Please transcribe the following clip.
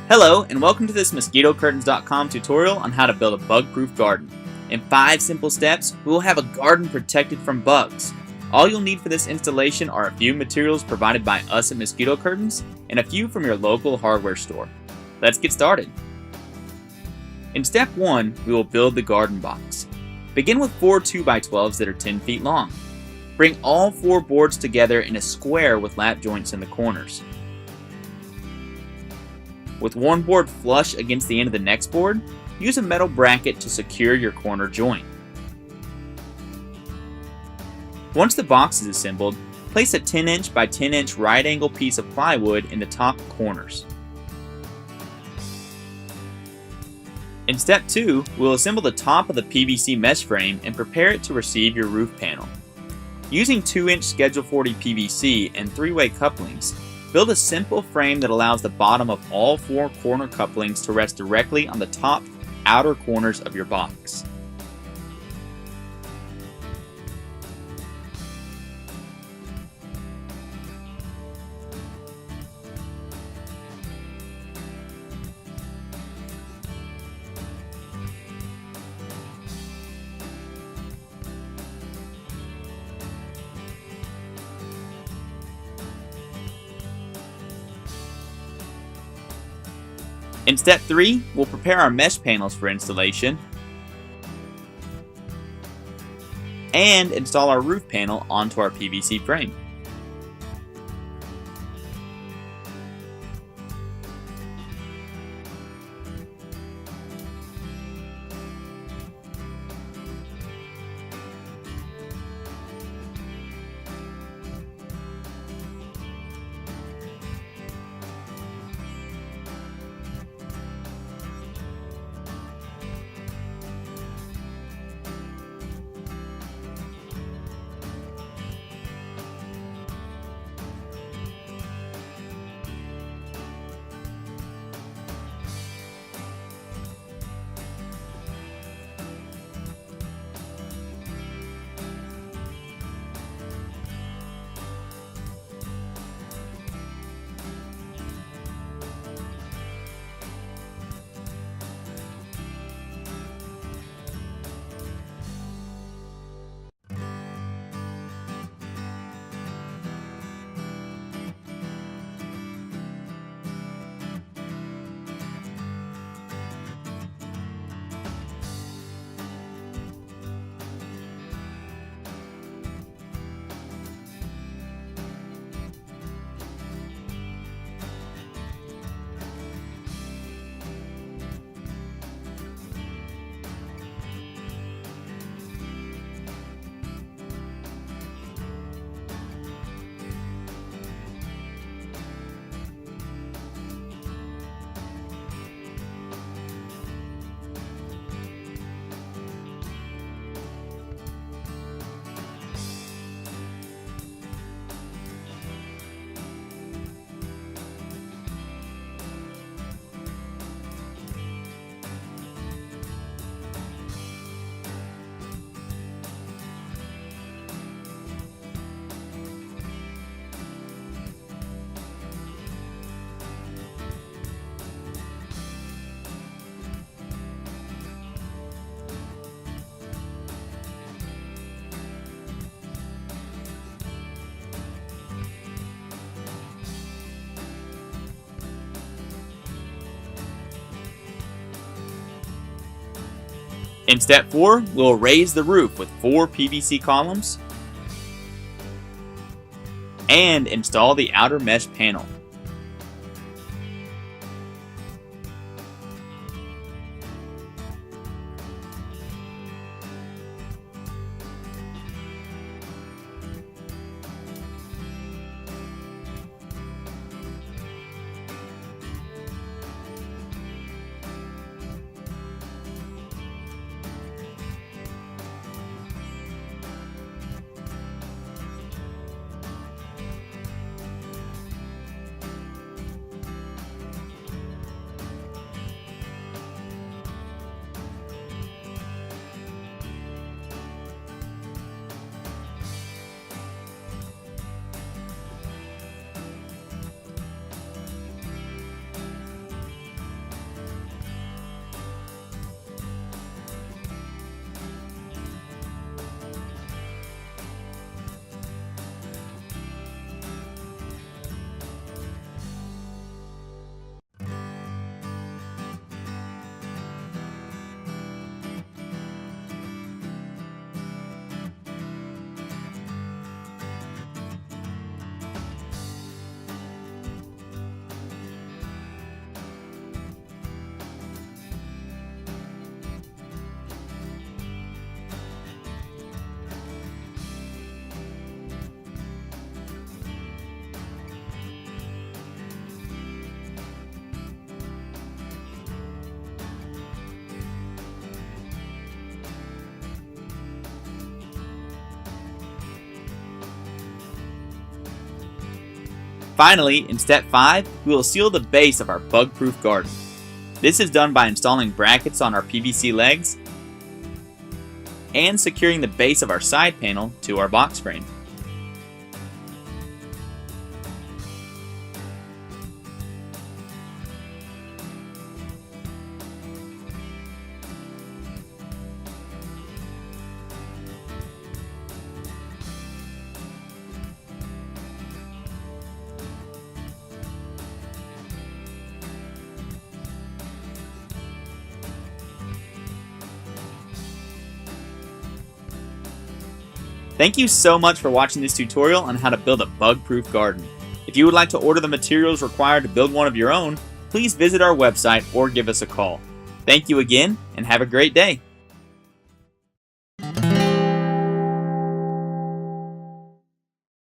Hello, and welcome to this MosquitoCurtains.com tutorial on how to build a bug-proof garden. In 5 simple steps, we will have a garden protected from bugs. All you'll need for this installation are a few materials provided by us at Mosquito Curtains and a few from your local hardware store. Let's get started. In step 1, we will build the garden box. Begin with 4 2x12s that are 10 feet long. Bring all 4 boards together in a square with lap joints in the corners. With one board flush against the end of the next board, use a metal bracket to secure your corner joint. Once the box is assembled, place a 10-inch by 10-inch right angle piece of plywood in the top corners. In step 2, we'll assemble the top of the PVC mesh frame and prepare it to receive your roof panel. Using 2-inch Schedule 40 PVC and 3-way couplings, build a simple frame that allows the bottom of all 4 corner couplings to rest directly on the top outer corners of your box. In step 3, we'll prepare our mesh panels for installation and install our roof panel onto our PVC frame. In step 4, we'll raise the roof with 4 PVC columns and install the outer mesh panel. Finally, in step 5, we will seal the base of our bug-proof garden. This is done by installing brackets on our PVC legs and securing the base of our side panel to our box frame. Thank you so much for watching this tutorial on how to build a bug-proof garden. If you would like to order the materials required to build one of your own, please visit our website or give us a call. Thank you again, and have a great day.